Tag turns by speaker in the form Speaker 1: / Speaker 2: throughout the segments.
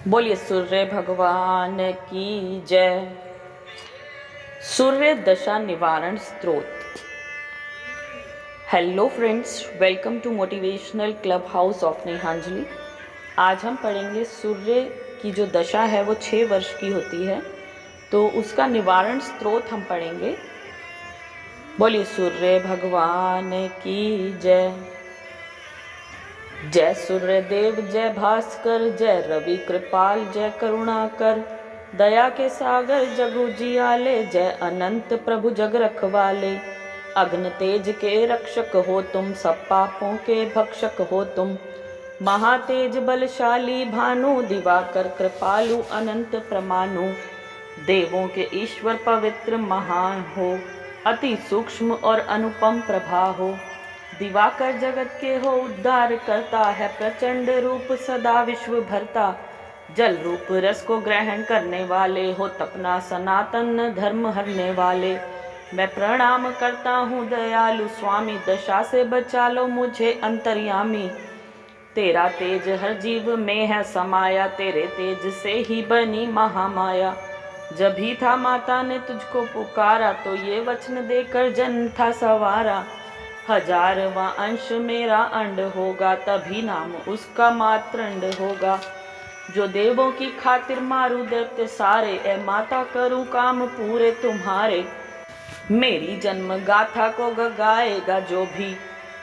Speaker 1: बोलिए सूर्य भगवान की जय। सूर्य दशा निवारण स्तोत्र। Hello friends, welcome to motivational club house of Nehanjali. आज हम पढ़ेंगे सूर्य की जो दशा है वो 6 वर्ष की होती है, तो उसका निवारण स्तोत्र हम पढ़ेंगे। बोलिए सूर्य भगवान की जय। जय सूर्य देव जय भास्कर, जय रवि कृपाल जय करुणाकर, दया के सागर जग उजियाले, जय अनंत प्रभु जग रखवाले। अग्नि तेज के रक्षक हो तुम, सब पापों के भक्षक हो तुम। महातेज बलशाली भानु, दिवाकर कृपालु अनंत प्रमाणु। देवों के ईश्वर पवित्र महान हो, अति सूक्ष्म और अनुपम प्रभा हो। दिवाकर जगत के हो उद्धार करता है, प्रचंड रूप सदा विश्व भरता। जल रूप रस को ग्रहण करने वाले हो, तपना सनातन धर्म हरने वाले। मैं प्रणाम करता हूँ दयालु स्वामी, दशा से बचा लो मुझे अंतर्यामी। तेरा तेज हर जीव में है समाया, तेरे तेज से ही बनी महामाया। जब ही था माता ने तुझको पुकारा, तो ये वचन देकर जन्म था सवारा। 1000वां अंश मेरा अंड होगा, तभी नाम उसका मातृंड होगा। जो देवों की खातिर मारू दैत्य सारे, ए माता करूं काम पूरे तुम्हारे। मेरी जन्म गाथा को गाएगा जो भी,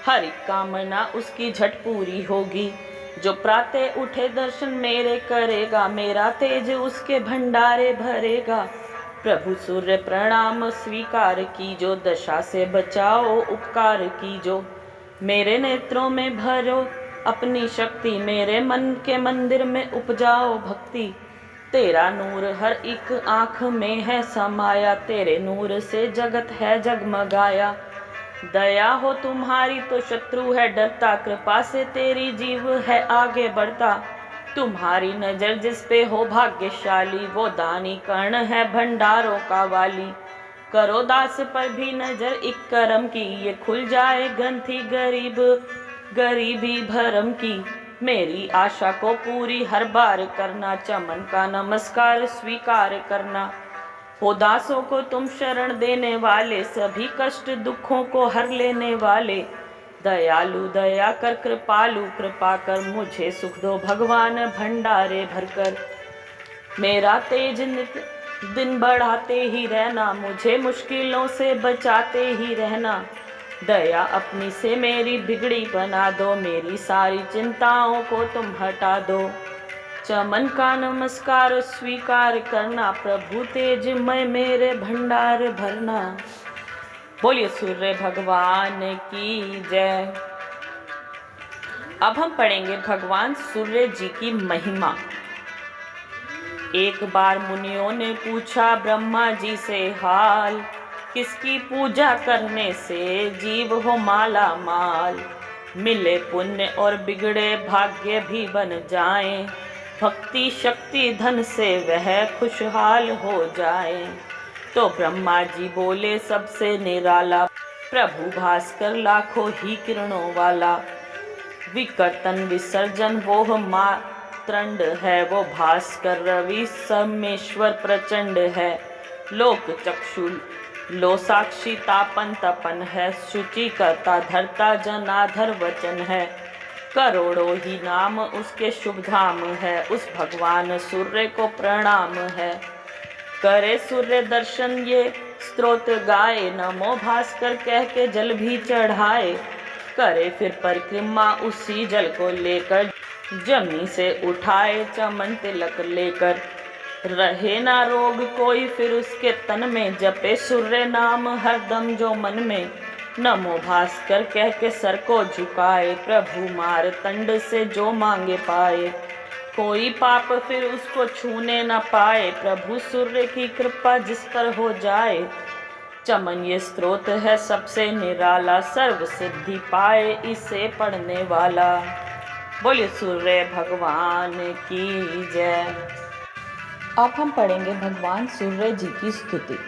Speaker 1: हर एक कामना उसकी झट पूरी होगी। जो प्रातः उठे दर्शन मेरे करेगा, मेरा तेज उसके भंडारे भरेगा। प्रभु सूर्य प्रणाम स्वीकार कीजो, दशा से बचाओ उपकार कीजो। मेरे नेत्रों में भरो अपनी शक्ति, मेरे मन के मंदिर में उपजाओ भक्ति। तेरा नूर हर एक आँख में है समाया, तेरे नूर से जगत है जगमगाया। दया हो तुम्हारी तो शत्रु है डरता, कृपा से तेरी जीव है आगे बढ़ता। तुम्हारी नजर जिस पे हो भाग्यशाली, वो दानी कर्ण है भंडारों का वाली। करो दास पर भी नजर एक करम की, ये खुल जाए ग्रंथि गरीबी भरम की। मेरी आशा को पूरी हर बार करना, चमन का नमस्कार स्वीकार करना। हो दासों को तुम शरण देने वाले, सभी कष्ट दुखों को हर लेने वाले। दयालु दया कर कृपालु कृपा कर, मुझे सुख दो भगवान भंडारे भरकर। मेरा तेज नित दिन बढ़ाते ही रहना, मुझे मुश्किलों से बचाते ही रहना। दया अपनी से मेरी बिगड़ी बना दो, मेरी सारी चिंताओं को तुम हटा दो। चमन का नमस्कार स्वीकार करना, प्रभु तेजमय मेरे भंडार भरना। बोलिए सूर्य भगवान की जय। अब हम पढ़ेंगे भगवान सूर्य जी की महिमा। एक बार मुनियों ने पूछा ब्रह्मा जी से हाल, किसकी पूजा करने से जीव हो माला माल। मिले पुण्य और बिगड़े भाग्य भी बन जाएं, भक्ति शक्ति धन से वह खुशहाल हो जाए। तो ब्रह्मा जी बोले सबसे निराला, प्रभु भास्कर लाखों ही किरणों वाला। विकर्तन विसर्जन वो मातृंड है, वो भास्कर रवि समेश्वर प्रचंड है। लोक चक्षु लो साक्षी तापन तपन है, शुचि करता धरता जनाधर वचन है। करोड़ों ही नाम उसके शुभ धाम है, उस भगवान सूर्य को प्रणाम है। करे सूर्य दर्शन ये स्तोत्र गाए, नमो भास्कर कह के जल भी चढ़ाए। करे फिर परिक्रमा उसी जल को लेकर, जमी से उठाए चमन तिलक लेकर। रहे ना रोग कोई फिर उसके तन में, जपे सूर्य नाम हरदम जो मन में। नमो भास्कर कह के सर को झुकाए, प्रभु मारतंड से जो मांगे पाए। कोई पाप फिर उसको छूने न पाए, प्रभु सूर्य की कृपा जिस पर हो जाए। चमन ये स्तोत्र है सबसे निराला, सर्व सिद्धि पाए इसे पढ़ने वाला। बोलिए सूर्य भगवान की जय। अब हम पढ़ेंगे भगवान सूर्य जी की स्तुति।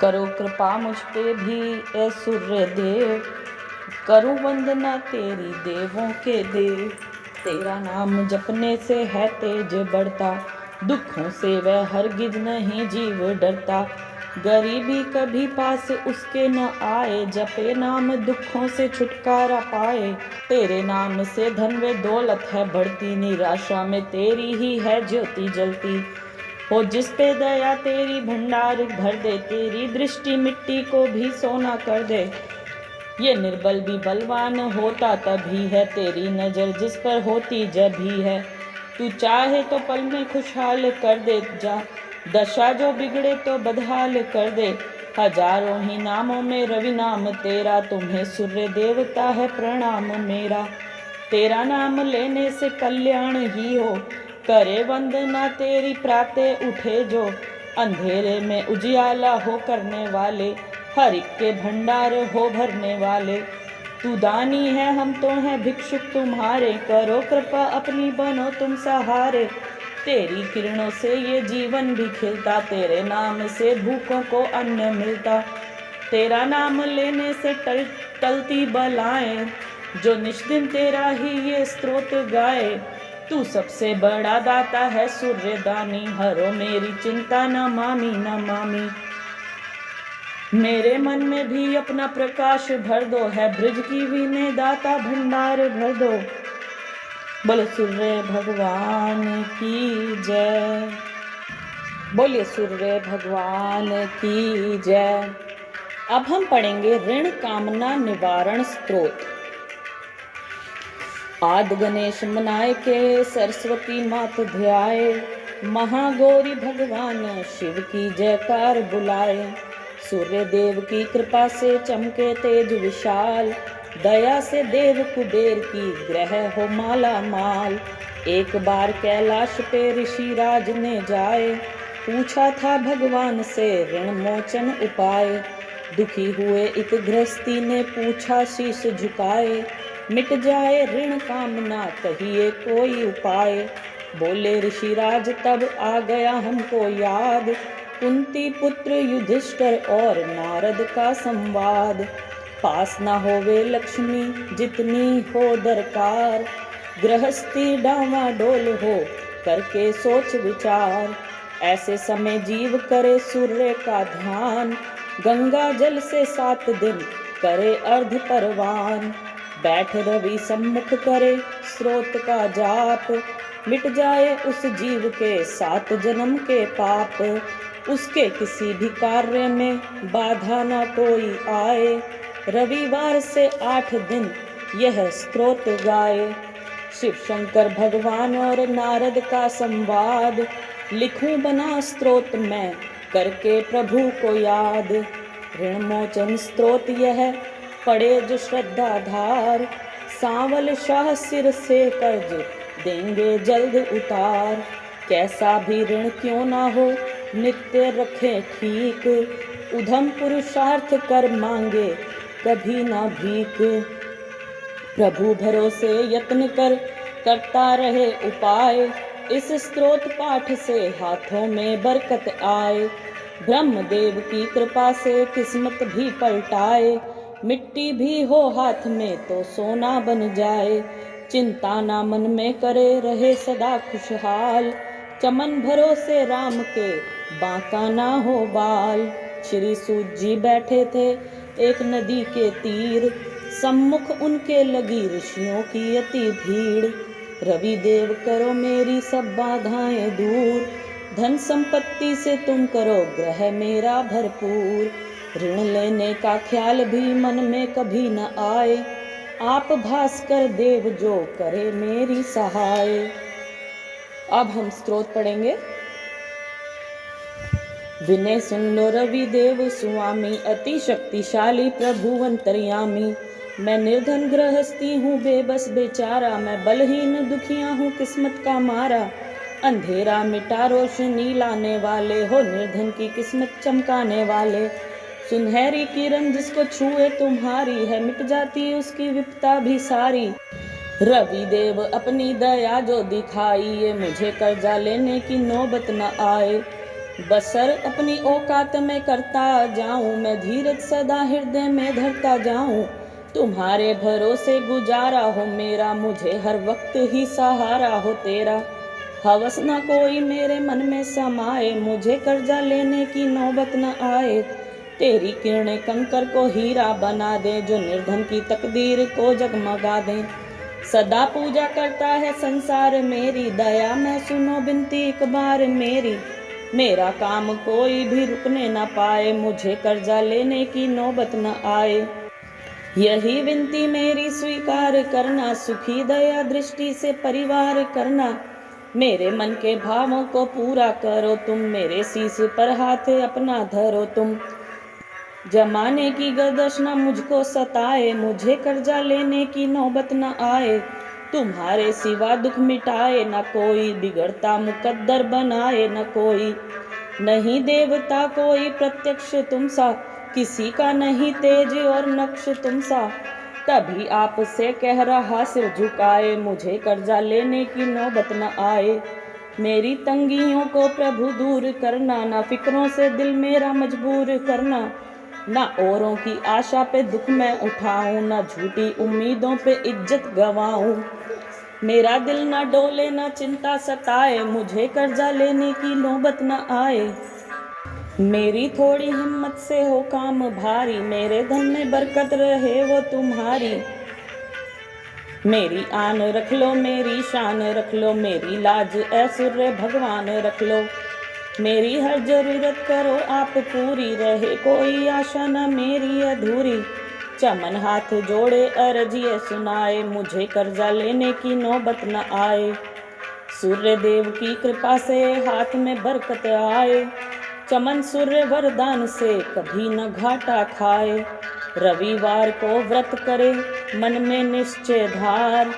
Speaker 1: करो कृपा मुझ पे भी ए सूर्य देव, करूं वंदना तेरी देवों के देव। तेरा नाम जपने से है तेज बढ़ता, दुखों से वह हरगिज नहीं जीव डरता। गरीबी कभी पास उसके न आए, जपे नाम दुखों से छुटकारा पाए। तेरे नाम से धन व दौलत है बढ़ती, निराशा में तेरी ही है ज्योति जलती। हो जिस पे दया तेरी भंडार भर दे, तेरी दृष्टि मिट्टी को भी सोना कर दे। ये निर्बल भी बलवान होता तभी है, तेरी नजर जिस पर होती जब भी है। तू चाहे तो पल में खुशहाल कर दे जा, दशा जो बिगड़े तो बदहाल कर दे। हजारों ही नामों में रवि नाम तेरा, तुम्हें सूर्य देवता है प्रणाम मेरा। तेरा नाम लेने से कल्याण ही हो, करे वंदना तेरी प्रातः उठे जो। अंधेरे में उजियाला हो करने वाले, हर एक के भंडार हो भरने वाले। तू दानी है हम तो हैं भिक्षुक तुम्हारे, करो कृपा अपनी बनो तुम सहारे। तेरी किरणों से ये जीवन भी खिलता, तेरे नाम से भूखों को अन्न मिलता। तेरा नाम लेने से टलती बलाएं, जो निष्दिन तेरा ही ये स्तोत्र गाए। तू सबसे बड़ा दाता है सूर्य दानी, हरो मेरी चिंता न मामी न मामी। मेरे मन में भी अपना प्रकाश भर दो, है ब्रज की वीणे दाता भंडार भर दो। बोलो सूर्य भगवान की जय, बोलिए सूर्य भगवान की जय। अब हम पढ़ेंगे ऋण कामना निवारण स्तोत्र। आद गणेश मनाए के सरस्वती मात ध्याए, महागौरी भगवान शिव की जयकार बुलाए। सूर्य देव की कृपा से चमके तेज विशाल, दया से देव कुबेर की ग्रह हो माला माल। एक बार कैलाश पे ऋषि राज ने जाए, पूछा था भगवान से ऋण मोचन उपाय। दुखी हुए एक गृहस्थी ने पूछा शीश झुकाए, मिट जाए ऋण कामना कहिए कोई उपाय। बोले ऋषिराज तब आ गया हमको याद, कुंती पुत्र युधिष्ठिर और नारद का संवाद। पास न होवे लक्ष्मी जितनी हो दरकार, गृहस्थी डावाडोल हो करके सोच विचार। ऐसे समय जीव करे सूर्य का ध्यान, गंगा जल से 7 दिन करे अर्ध परवान। बैठ रवि सम्मुख करे स्रोत का जाप, मिट जाए उस जीव के 7 जन्म के पाप। उसके किसी भी कार्य में बाधा न कोई आए, रविवार से 8 दिन यह स्तोत्र गाए। शिव शंकर भगवान और नारद का संवाद, लिखूं बना स्तोत्र मैं करके प्रभु को याद। ऋण मोचन स्तोत्र यह पढ़े जो श्रद्धाधार, सांवल शाह सिर से कर्ज देंगे जल्द उतार। कैसा भी ऋण क्यों ना हो नित्य रखे ठीक, उधम पुरुषार्थ कर मांगे कभी ना भीख। प्रभु भरोसे यत्न कर करता रहे उपाय, इस स्तोत्र पाठ से हाथों में बरकत आए। ब्रह्मदेव की कृपा से किस्मत भी पलटाए, मिट्टी भी हो हाथ में तो सोना बन जाए। चिंता ना मन में करे रहे सदा खुशहाल, चमन भरोसे राम के बांका ना हो बाल। श्री सूत जी बैठे थे एक नदी के तीर, सम्मुख उनके लगी ऋषियों की अति भीड़। रवि देव करो मेरी सब बाधाएं दूर, धन संपत्ति से तुम करो ग्रह मेरा भरपूर। ऋण लेने का ख्याल भी मन में कभी न आए, आप भास्कर देव जो करे मेरी सहाय। अब हम स्तोत्र पढ़ेंगे। विनय सुन लो रवि देव स्वामी, अति शक्तिशाली प्रभु अंतर्यामी। मैं निर्धन गृहस्थी हूँ बेबस बेचारा, मैं बलहीन दुखिया हूँ किस्मत का मारा। अंधेरा मिटा रोशनी लाने वाले हो, निर्धन की किस्मत चमकाने वाले। सुनहरी किरण जिसको छुए तुम्हारी है, मिट जाती उसकी विपदा भी सारी। रवि देव अपनी दया जो दिखाई, ये मुझे कर्जा लेने की नौबत न आए। बसर अपनी औकात में करता जाऊं, मैं धीरज सदा हृदय में धरता जाऊं। तुम्हारे भरोसे गुजारा हो मेरा, मुझे हर वक्त ही सहारा हो तेरा। हवस न कोई मेरे मन में समाए, मुझे कर्जा लेने की नौबत न आए। तेरी किरणें कंकर को हीरा बना दे, जो निर्धन की तकदीर को जगमगा दे। सदा पूजा करता है संसार मेरी, दया में सुनो बिनती एक बार मेरी। मेरा काम कोई भी रुकने न पाए, मुझे कर्जा लेने की नौबत न आए। यही विनती मेरी स्वीकार करना, सुखी दया दृष्टि से परिवार करना। मेरे मन के भावों को पूरा करो तुम, मेरे शीश पर हाथ अपना धरो तुम। जमाने की गर्दश न मुझको सताए, मुझे कर्जा लेने की नौबत न आए। तुम्हारे सिवा दुख मिटाए न कोई, बिगड़ता मुकद्दर बनाए न कोई। नहीं देवता कोई प्रत्यक्ष तुम सा, किसी का नहीं तेज और नक्श तुम सा। तभी आपसे कह रहा सिर झुकाए, मुझे कर्जा लेने की नौबत न आए। मेरी तंगियों को प्रभु दूर करना, ना फिक्रों से दिल मेरा मजबूर करना। ना औरों की आशा पे दुख मैं उठाऊं, ना झूठी उम्मीदों पे इज्जत गवाऊं। मेरा दिल ना डोले ना चिंता सताए, मुझे कर्जा लेने की नौबत न आए। मेरी थोड़ी हिम्मत से हो काम भारी, मेरे धन में बरकत रहे वो तुम्हारी। मेरी आन रख लो मेरी शान रख लो, मेरी लाज ऐश्वर्य भगवान रख लो। मेरी हर जरूरत करो आप पूरी, रहे कोई आशा न मेरी अधूरी। चमन हाथ जोड़े अर्जिए सुनाए, मुझे कर्जा लेने की नौबत न आए। सूर्य देव की कृपा से हाथ में बरकत आए, चमन सूर्य वरदान से कभी न घाटा खाए। रविवार को व्रत करे मन में निश्चय धार,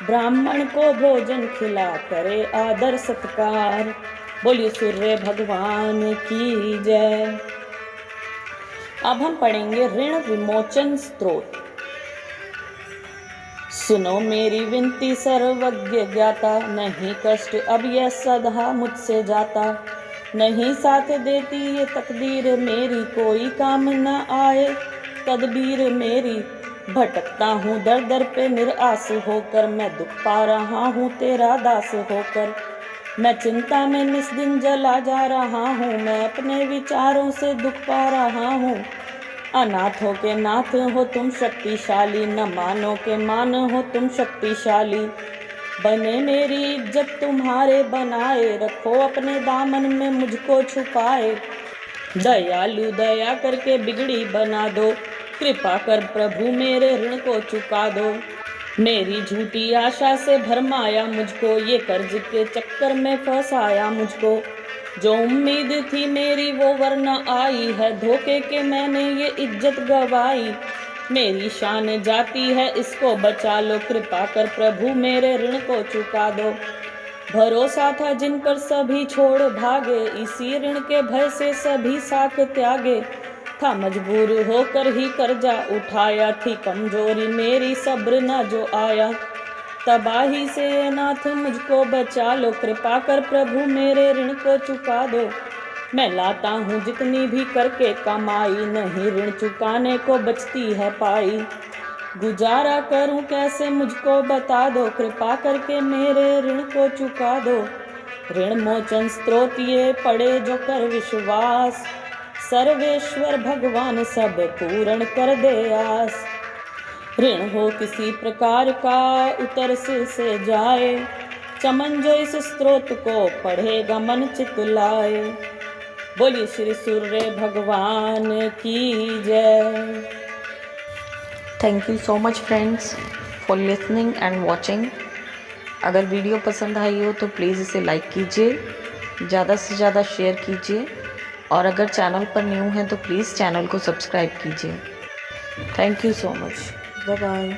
Speaker 1: ब्राह्मण को भोजन खिला करे आदर सत्कार। बोलिए सूर्य भगवान की जय। अब हम पढ़ेंगे ऋण विमोचन स्तोत्र। सुनो मेरी विनती सर्वज्ञ ज्ञाता, नहीं कष्ट अब यह सदा मुझसे जाता। नहीं साथ देती ये तकदीर मेरी, कोई काम न आए तदबीर मेरी। भटकता हूँ दर दर पे निराश होकर, मैं दुख पा रहा हूँ तेरा दास होकर। मैं चिंता में निस दिन जला जा रहा हूँ, मैं अपने विचारों से दुख पा रहा हूँ। अनाथों के नाथ हो तुम शक्तिशाली, न मानो के मान हो तुम शक्तिशाली। बने मेरी इज्जत तुम्हारे बनाए, रखो अपने दामन में मुझको छुपाए। दयालु दया करके बिगड़ी बना दो, कृपा कर प्रभु मेरे ऋण को चुका दो। मेरी झूठी आशा से भरमाया मुझको, ये कर्ज के चक्कर में फंसाया मुझको। जो उम्मीद थी मेरी वो वरना आई है, धोखे के मैंने ये इज्जत गवाई। मेरी शान जाती है इसको बचा लो, कृपा कर प्रभु मेरे ऋण को चुका दो। भरोसा था जिन पर सभी छोड़ भागे, इसी ऋण के भय से सभी साथ त्यागे। था मजबूर होकर ही कर्जा उठाया, थी कमजोरी मेरी सब्र न जो आया। तबाही से नाथ मुझको बचा लो, कृपा कर प्रभु मेरे ऋण को चुका दो। मैं लाता हूँ जितनी भी करके कमाई, नहीं ऋण चुकाने को बचती है पाई। गुजारा करूँ कैसे मुझको बता दो, कृपा करके मेरे ऋण को चुका दो। ऋण मोचन स्तोत्र ये पढ़े जो कर विश्वास, सर्वेश्वर भगवान सब पूर्ण कर दे आस। ऋण हो किसी प्रकार का उतर सिर से जाए, चमन जो इस स्तोत्र को पढ़ेगा मन चित लाए। बोलिए श्री सूर्य भगवान की जय।
Speaker 2: Thank you so much friends for listening and watching. अगर वीडियो पसंद आई हो तो प्लीज़ इसे लाइक कीजिए, ज़्यादा से ज़्यादा शेयर कीजिए, और अगर चैनल पर न्यू हैं तो प्लीज़ चैनल को सब्सक्राइब कीजिए। Thank you so much. Bye bye.